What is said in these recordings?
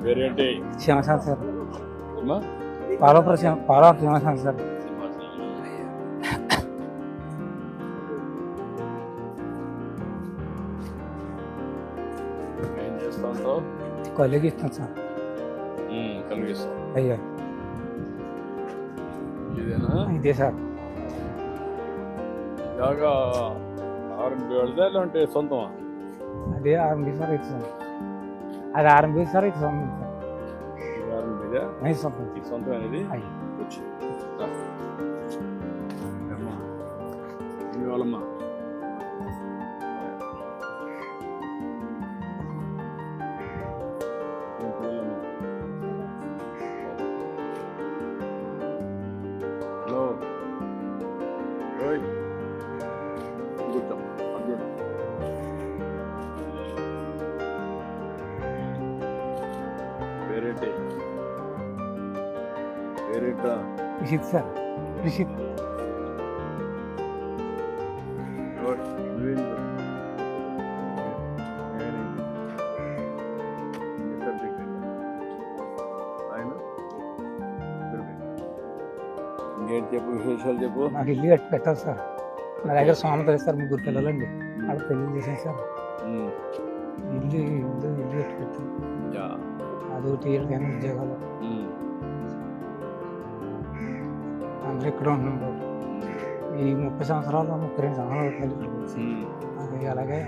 వేరేంటి సింహాసనం సార్. అమ్మా పాలవరం సింహాసనం సార్. ఏం చేస్తా ఉంటావు? కొలిగి ఇస్తాం సార్. కలిగిస్తాం. అయ్యా ఇదేనా? ఇదే సార్. ఇలాగా ఆర్ఎంపీ వెళ్దా లేదంటే సొంతమా? అదే ఆర్ఎంపీ సార్. ఇది సార్ అది ఆర్ఎంపీ సార్. ఇది సొంతం సార్. ఇది ఆర్ఎంపీదా? అది సొంతం. ఇది సొంతం అనేది అయ్యా వచ్చి అమ్మా మీ వాళ్ళమ్మా హలో ఓయ్ కూర్చో అర్జున్. పేరేంటి? పేరేంటా? రిషిత్ సార్. రిషిత్. ఓయ్ నువ్వేం ఇంకేంటి చెప్పు, విశేషాలు చెప్పు. నాకు ఇల్లు కట్టి పెట్టాలి సార్. నా దగ్గర సోమత సార్. 3 పిల్లలండి. వాళ్ళకి పెళ్లి చేశాను సార్. ఇల్లు కట్టి పెట్టాను. అదొకటి ఏళ్ళకైనా ఉద్యోగాలు అందరూ ఇక్కడ ఉంటున్నాం సార్. ఈ 30 సంవత్సరాలు 32 సంవత్సరాలు అవుతుంది ఇక్కడికి వచ్చి. అది అలాగే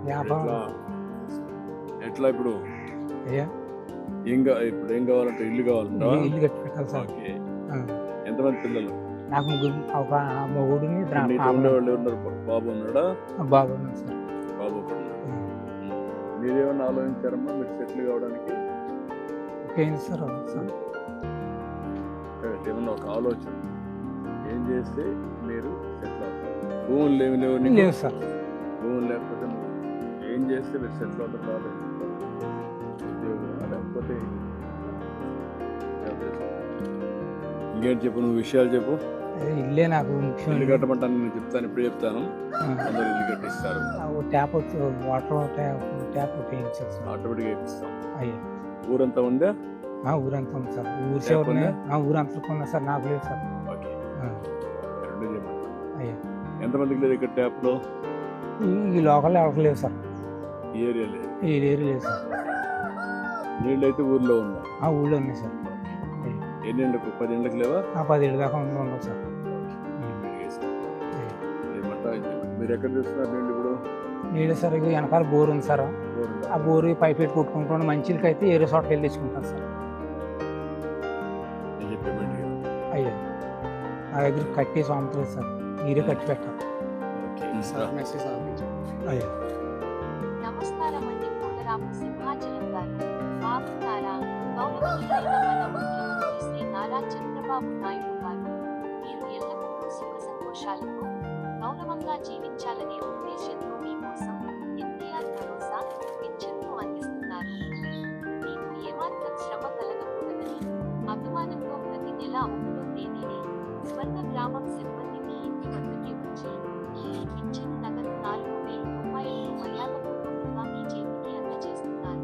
వ్యాపారం. ఎట్లా ఇప్పుడు అయ్యా ఇప్పుడు ఏం కావాలంటే ఇల్లు కావాలంటే ఇల్లు కట్టి పెట్టాలి సార్. ఎంతమంది పిల్లలు? నాకు ఒక మొగుడిని ఉండేవాళ్ళు ఉన్నారు. బాబు ఉన్నాడా? బాబు ఉన్నాడు సార్. బాబు మీరేమన్నా ఆలోచించారమ్మా మీరు సెటిల్ కావడానికి? ఏంటి సార్? సార్ ఏమన్నా ఒక ఆలోచన ఏం చేస్తే మీరు సెటిల్ అవుతారు? భూములు లేవు లేవు సార్. భూములు లేకపోతే ఏం చేస్తే మీరు సెటిల్ అవుతారు? కాలేదు ఉద్యోగం లేకపోతే ఇంకేంటి చెప్పు, నువ్వు విషయాలు చెప్పు. ఇల్లే నాకు ముఖ్యం. ఇల్లు కట్టమంటాను నేను చెప్తాను, ఇప్పుడు చెప్తాను. అందరు ఇల్లు కట్టిస్తారు. ట్యాప్ వచ్చి వాటర్ ట్యాప్ వేయించారు సార్. ఆటోమేటిక్గా వేపిస్తాం. అయ్యా ఊరంతా ఉందా? ఊరంతా ఉంది సార్. ఊరు చివరినే ఊరంతా ఉన్నా సార్. నాకు లేదు సార్. రెండు చేయమంటారు. అయ్యా ఎంతమందికి లేదు ఇక్కడ ట్యాప్లో? ఈ లోకల్ ఎవరికి లేదు సార్. ఈ ఏరియా లేదు. ఈ ఏరియా లేదు సార్. నీళ్ళు అయితే ఊర్లో ఉన్నాయి. ఊళ్ళో ఉన్నాయి సార్. ఎన్ని ఏళ్ళకు? 10 ఏళ్ళకి లేవా? 10 ఏళ్ళ దాకా ఉండవు సార్. మీరు ఎక్కడ చూస్తున్నారు నీళ్ళు ఇప్పుడు? నీళ్ళు సార్ ఇక వెనకాల బోర్ ఉంది సార్. ఆ బోరు పైప్ పెట్టి కొట్టుకుంటాను. మంచిలకి అయితే ఏరే చోటకి వెళ్ళి తెచ్చుకుంటాను సార్. అయ్యా నా దగ్గర కట్టి సాగుతుంది సార్. మీరే కట్టి పెట్టాలి. అయ్యా నమస్కారం అండి. పోలరాపు సింహాచలం గారు బాగున్నారా? గౌరవనీయులైన మన ముఖ్యమంత్రి శ్రీ నారా చంద్రబాబు నాయుడు గారు మీరు ఎల్లప్పుడూ సుఖ సంతోషాలతో గౌరవంగా జీవించాలనే ఉద్దేశంతో మీకోసం ఎన్టీఆర్ భరోసా పింఛన్ను అందిస్తున్నారు. మీకు ఏమాత్రం శ్రమ కలగకూడదని అభిమానంతో ప్రతి నెల 1వ తేదీని స్వర్ణ గ్రామం సిబ్బంది మీ ఇంటి వద్దకే వచ్చి ఈ పింఛను నగదు 4,000 రూపాయలను మర్యాదపూర్వకంగా మీ చేతికి అందజేస్తున్నారు.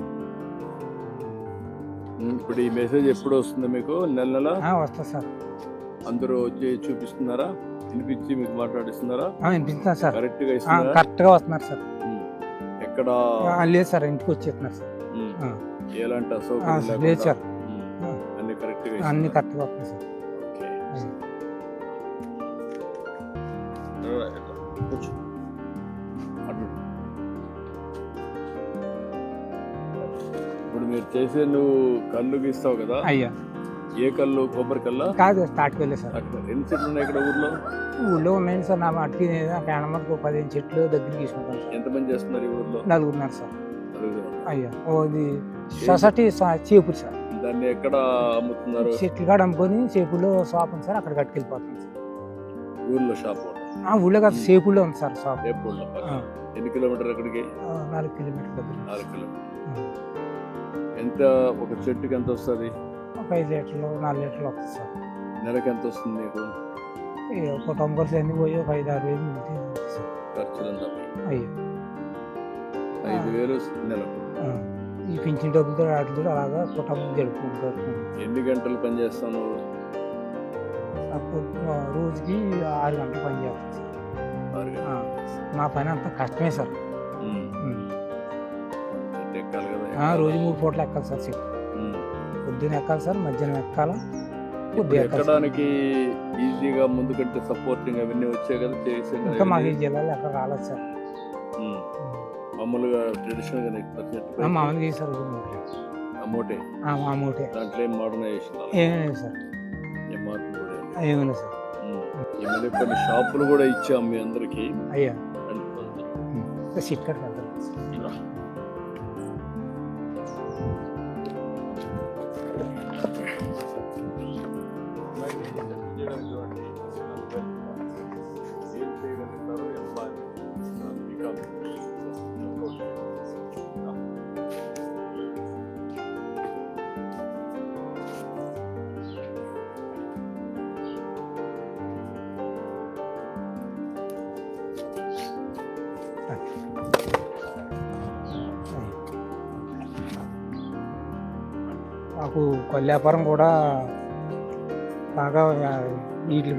ఇప్పుడు ఈ మెసేజ్ ఎప్పుడు వస్తుంది మీకు? నెల నెల వస్తా సార్. అందరూ వచ్చి చూపిస్తున్నారా? వినిపించి మీకు మాట్లాడిస్తున్నారా? వినిపిస్తున్నారు సార్. కరెక్ట్ గా ఇస్తున్నారా? కరెక్ట్ గా వస్తున్నారు సార్. ఎక్కడ లేదు సార్. ఇంటికి వచ్చేస్తున్నారు సార్. ఎలాంటి అసౌకర్యం లేదు సార్. అన్ని కరెక్ట్ గా అన్ని కరెక్ట్ గా వస్తున్నాయి సార్. ఇప్పుడు మీరు చేసే నువ్వు కళ్ళు గీస్తావు కదా? అయ్యా ఏ కళ్ళు? కొబ్బరి కల్లా? కాదు తాటికెళ్ళే సార్. ఎన్ని చెట్లు ఉన్నాయి ఇక్కడ ఊర్లో? ఊళ్ళో ఉన్నాయండి సార్. నా మట్టికి పేడమరకు 15 చెట్లు దగ్గర తీసుకుంటాను సార్. ఎంతమంది చేస్తున్నారు ఈ ఊర్లో? 4 ఉన్నారు సార్. అయ్యా ఇది సొసైటీ చేపుడు సార్. దాన్ని ఎక్కడ అమ్ముతున్నారు? చెట్లు కాడ అమ్ముకొని చేపుల్లో షాప్ ఉంది సార్. అక్కడ కట్టుకెళ్ళిపోతాను సార్. ఊర్లో షాప్? ఊళ్ళో కాదు, చేపుల్లో ఉంది సార్ షాప్. ఎన్ని కిలోమీటర్ అక్కడికి? 4 కిలోమీటర్ల దగ్గర. 4 కిలోమీటర్. ఎంత ఒక చెట్టుకి ఎంత వస్తుంది? ఒక 5 లీటర్లు 4 లీటర్లు వస్తుంది సార్. నెలకి ఎంత వస్తుంది నీకు? కుటుంబ ఖర్చు అన్ని పోయి ఒక 5-6 వేలు మిగులుతాయి సార్. ఖర్చులు అయ్యో 5,000 నెలకు. ఈ పింఛన్ డబ్బులతో వాటితో అలాగా కుటుంబం జరుపుకుంటారు. ఎన్ని గంటలు పని చేస్తావు నువ్వు? అప్పుడు రోజుకి 6 గంటలు పని చేస్తాను సార్. 6 గంటలు. నా పని అంతా కష్టమే సార్. చెట్టు ఎక్కాలి కదా. రోజు 3 పూటలు ఎక్కాలి సార్ చెట్టు. పొద్దున్న ఎక్కాలి సార్, మధ్యాహ్నం ఎక్కాలి, ఇప్పుడు ఎక్కడానికి ఈజీగా ముందు కంటే సపోర్టింగ్ అవన్నీ వచ్చాయి కదా, చేసే ఇంకా మాకు ఈ జిల్లాలో ఎక్కడ రాలేదు సార్. మామూలుగా ట్రెడిషనల్ గా మామూలుగా సార్ అమౌంటే అమౌంటే దాంట్లో ఏం మోడర్నైజేషన్ ఏమైనా సార్, ఏం మార్పు కూడా ఏమైనా సార్. ఈ మధ్య కొన్ని షాపులు కూడా ఇచ్చాం మీ అందరికి. అయ్యా సిట్ కట్ వెళ్తాను. మాకు కొల్లి వ్యాపారం కూడా బాగా వీటి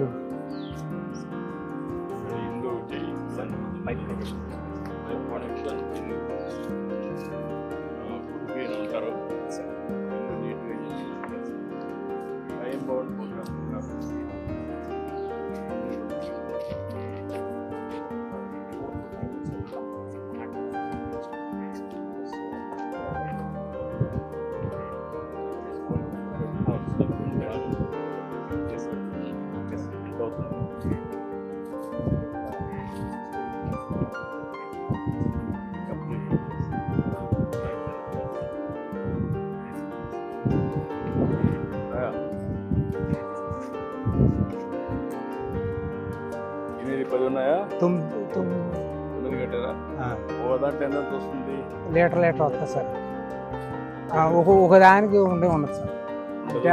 ఉన్నాయా? 9 కట్టారా? ఓ దాంట్లో ఎంత వస్తుంది? లీటర్ వస్తుంది సార్. ఒక దానికి ఉండదు సార్. అంటే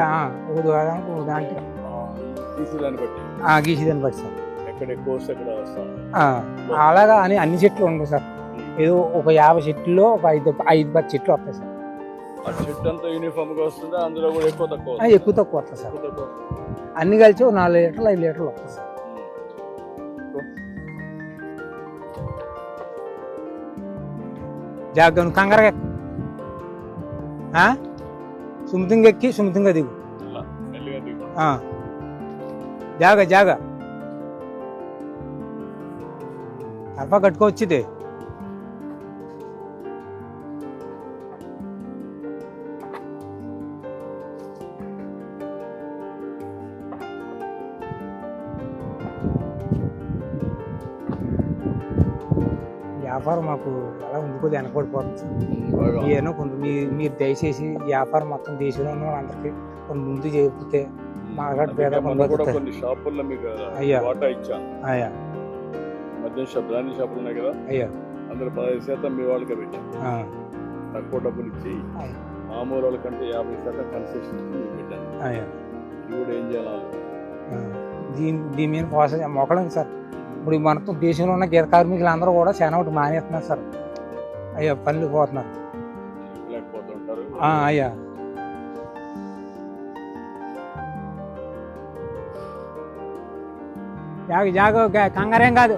ఒక దానికి దాంట్లో గీసేదాన్ని బట్టి గీసేదాన్ని బట్టి సార్. ఎక్కడ ఎక్కువ వస్తే ఎక్కడ వస్తాం అలాగా అని అన్ని చెట్లు ఉండవు సార్. ఏదో ఒక 50 చెట్లు ఒక 5-10 చెట్లు వస్తాయి సార్. ఆ చెట్టు అంతా యూనిఫామ్ గా వస్తుందా? అందులో కూడా ఎక్కువ తక్కువ వస్తుంది సార్. అన్ని కలిసి 4 లీటర్లు 5 లీటర్లు వస్తాయి సార్. జాగ్రత్త కంగారుగా సుమితంగా ఎక్కి సుమితంగా దిగు. జాగా అప్ప కట్టుకోవచ్చుది. వ్యాపారం మాకు ఎలా ఉందికో వెనకబడిపోతుంది సార్. ఏమో కొంత మీరు దయచేసి వ్యాపారం మొత్తం దేశంలో ఉన్న వాళ్ళందరికీ కొన్ని ముందు చెబితే మాట్లాడి పేద కొన్ని షాపుల్లో మీకు వాటా ఇచ్చాను. మధ్య బ్రాండ్ షాపులు ఉన్నాయి కదా, అందులో 15% మీ వాళ్ళకే పెట్టాను. తక్కువ డబ్బులు ఇచ్చి మామూలు వాళ్ళకంటే 50% కన్సెషన్ ఇచ్చి మీకు పెట్టాను. ఇది కూడా ఏం చేయాలి? దీని మీద ప్రాసెస్ మొక్కడం సార్. ఇప్పుడు మనతో దేశంలో ఉన్న గీత కార్మికులు అందరూ కూడా చాలా ఒకటి మానేస్తున్నారు సార్. పనులు పోతున్నారు. జాగ కంగారేం కాదు.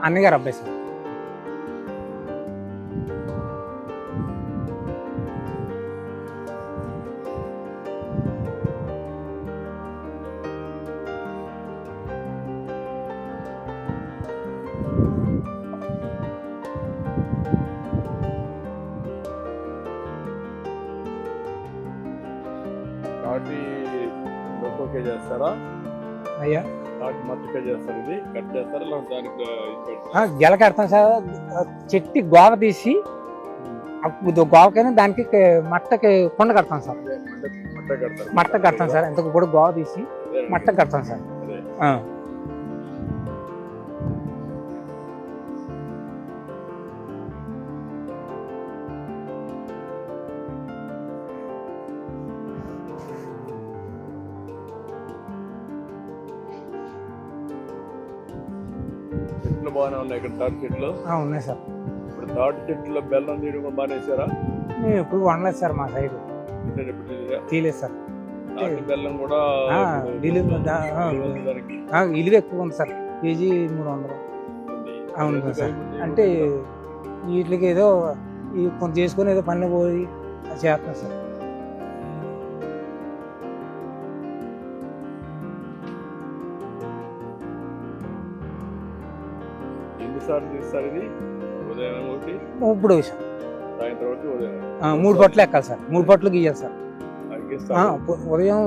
అన్నగారు అబ్బాయి సార్. ఓకే చేస్తారా? అయ్యా మట్టుగా చేస్తారు. ఇది కట్ చేస్తారా? దానికి గెల కడతాం సార్. చెట్టు గోవ తీసి గోవకైనా దానికి మట్టకి కొండ కడతాం సార్. మట్ట కడతాం సార్. ఇంతకు కూడా గోవ తీసి మట్ట కడతాం సార్. చెట్లు బాగానే ఉన్నాయి ఇక్కడ, తాటి చెట్లు. ఉన్నాయి సార్. ఇప్పుడు తాటి చెట్లో బెల్లం తీయడం కూడా బాగా వేసారా? మేము ఎప్పుడు వండలేదు సార్ మా సైడ్, తీయలేదు సార్. తాటి బెల్లం కూడా విలువ ఎక్కువ ఉంది సార్, కేజీ 300. అవును సార్. అంటే వీటికి ఏదో కొంత చేసుకొని ఏదో పనులు పోయి చేస్తాం సార్. ఎన్నిసార్లు చేస్తారు ఇది? ఉదయం ఒకటి, ఇప్పుడు సాయంత్రం ఒకటి, ఉదయం 3 పట్లు ఎక్కాలి సార్. 3 పట్లు గీయాలి సార్. ఉదయం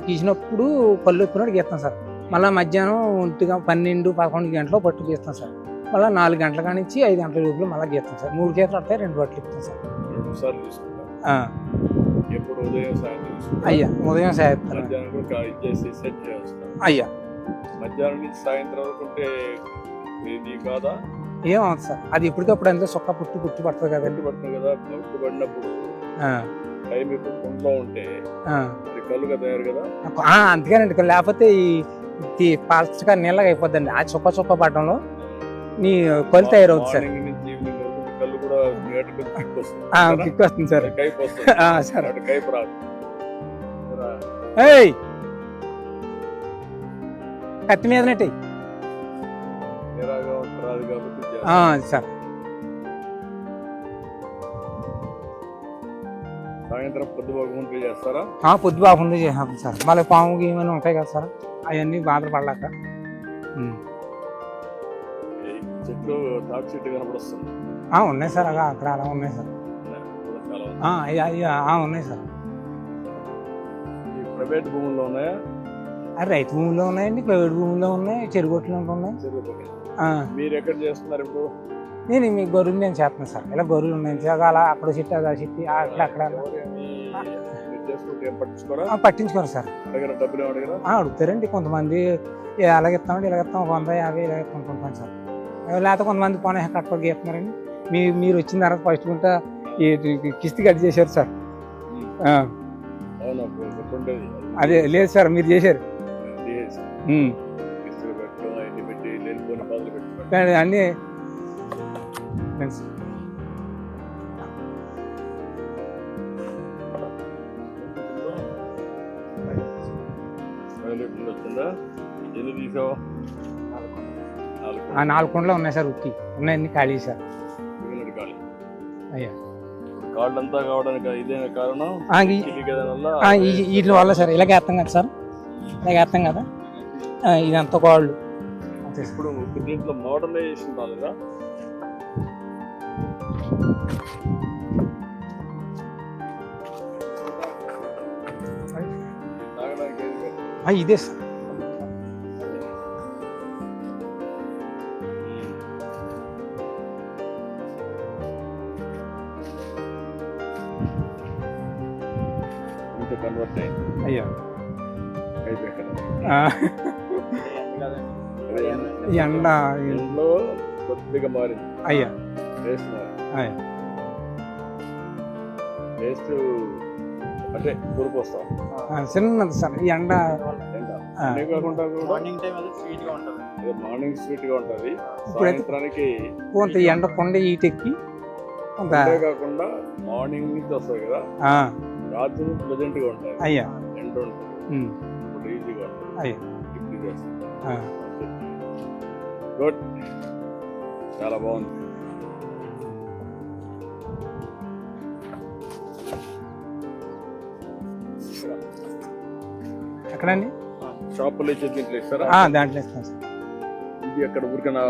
గీసినప్పుడు పళ్ళు ఎక్కినట్టు గీస్తాం సార్. మళ్ళీ మధ్యాహ్నం 12-11 గంటలు పట్టు గీస్తాం సార్. మళ్ళీ 4 గంటల కానించి 5 గంటల లోపల మళ్ళీ గీస్తాం సార్. 3 గీతలు వస్తాయి, 2 పట్లు ఎక్కుతాం సార్. 2 సార్లు తీసుకుంటాం. ఎప్పుడు ఉదయం సాయంత్రం? అయ్యా ఉదయం సాయంత్రం. మధ్యాహ్నం కూడా ఇచ్చేసి సెట్ చేస్తాం. అయ్యా మధ్యాహ్నం నుంచి సాయంత్రం వరకు ఉంటే ఇది కాదా? ఏమవుతుంది సార్, అది ఇప్పటికప్పుడు అంతే సొక్క పుట్టి పడుతుంది కదండి. పడుతుంది కదా, పుట్టు పడినప్పుడు టైం ఇప్పుడు కొంట్లో ఉంటే కళ్ళుగా తయారు కదా. అందుకేనండి, లేకపోతే ఈ పాల్చగా నీళ్ళగా అయిపోద్దండి. ఆ చొక్క పడడంలో నీ కళ్ళు తయారవుతుంది సార్. కళ్ళు కూడా కిక్ వస్తుంది సార్. కైపు వస్తుంది సార్, కైపు రాదు. కత్తి మీద నెట్టి రాదు కాబట్టి సార్. సాయంత్రం పొద్దుబాగుంటే చేస్తారా? పొద్దుబాగుంటే చేస్తాం సార్. మళ్ళీ పాము గీమని ఉంటాయి కదా సార్, అవన్నీ బాధపడలేక. చెట్లు తాటి చెట్టు కనపడుతుంది. ఉన్నాయి సార్, అక్కడ అలా ఉన్నాయి సార్. ఉన్నాయి సార్. ప్రైవేట్ భూముల్లో ఉన్నాయా? రైతు భూముల్లో ఉన్నాయండి, ప్రైవేట్ భూముల్లో ఉన్నాయి, చెరుగొట్లు ఉన్నాయి. మీరు ఎక్కడ చేస్తున్నారు ఇప్పుడు? నేను మీ గొర్రెలు నేను చేస్తాను సార్. ఇలా గొర్రెలు ఉన్నాయి అలా అక్కడ చెట్టు అలా చెట్టు అక్కడ పట్టించుకోరు సార్. అడుగుతారండి కొంతమంది, అలాగిస్తామండి, ఇలాగిస్తాం 100-50 ఇలా కొనుక్కుంటాం సార్. లేకపోతే కొంతమంది పోనీ కట్టుకోకి చెప్తున్నారండి. మీరు వచ్చిన తర్వాత ఫస్ట్ గుంట కిస్తీ కట్ చేశారు సార్. అదే లేదు సార్, మీరు చేశారు అన్నీ. ఎన్ని తీసావు? 4 కుండలు ఉన్నాయి సార్, ఉక్కి ఉన్నాయన్ని ఖాళీ సార్. అయ్యా కాళ్ళంతా కావడానికి ఇదేనా కారణం? వీటి వల్ల సార్. ఇలాగే వేస్తాం కదా సార్, ఇలాగే వేస్తాం కదా, ఇదంతా కాళ్ళు. ఇప్పుడు దీంట్లో మోడర్నైజేషన్ రాలేదా? ఇదే సార్. కన్వర్ట్ అయింది. అయ్యా ఎండ ఎండలో కొద్దిగా మారింది. అయ్యా టేస్ట్ మారింది. టేస్ట్ అంటే పురుపు వస్తాం చిన్నది సార్. ఈ ఎండ కాకుండా మార్నింగ్ స్వీట్ గా ఉంటది, సాయంత్రానికి కొంత ఎండ కొండ ఈటెక్కి కాకుండా మార్నింగ్ నుంచి వస్తుంది కదా, రాత్రి ప్లెజెంట్ గా ఉంటుంది. అయ్యా ఎండ ఉంటుంది, ఈజీగా ఉంటుంది. అయ్యా గుడ్, చాలా బాగుంది. ఎక్కడండి? షాపులో దీంట్లో ఇస్తారా? దాంట్లో ఇస్తాం సార్. ఇది అక్కడ ఊరికైనా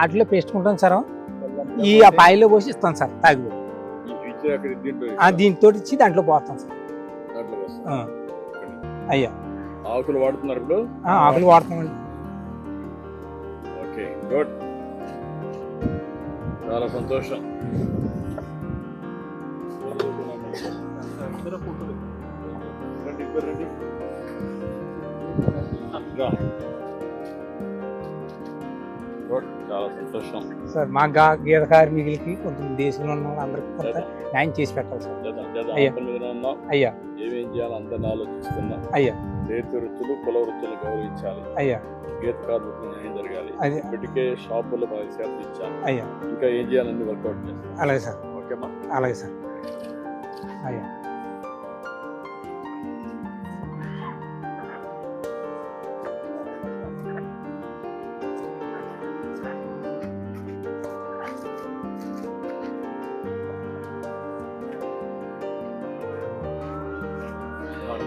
అట్లా పేసుకుంటాం సార్. ఈ పాయిలో పోసి ఇస్తాం సార్, తాగి దీంతో ఇచ్చి దాంట్లో పోస్తాం సార్. అయ్యా ఆకులు వాడుతున్నారు ఇప్పుడు? ఆకులు వాడుతున్నామండి. ఓకే గుడ్, చాలా సంతోషం. చాలా సంతోషం. సార్ మా గీత కార్మికులకి కొంచెం దేశంలో ఉన్న వాళ్ళందరికీ కొంత న్యాయం చేసి పెట్టాలి సార్. అయ్యా. అయ్యా. ఏమేం చేయాలో అందరిని ఆలోచిస్తున్నా. అయ్యా. చేతి వృత్తులు కుల వృత్తులు గౌరవించాలి. అయ్యా. గీత కార్మికులు న్యాయం జరగాలి. అదే. ఇప్పటికే షాపుల్లో 10% ఇచ్చాను. అయ్యా. ఇంకా ఏం చేయాలని వర్కౌట్ చేస్తాను. అలాగే సార్. ఓకేమా? అలాగే సార్. అయ్యా.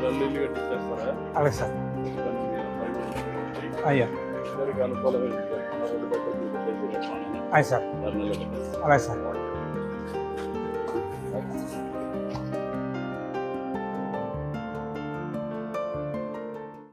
ఇల్లు కట్టించేస్తారా? అలాగే సార్. అయ్యా. అందరికి అనుకూలమైన అయ్యి సార్. అలాగే సార్.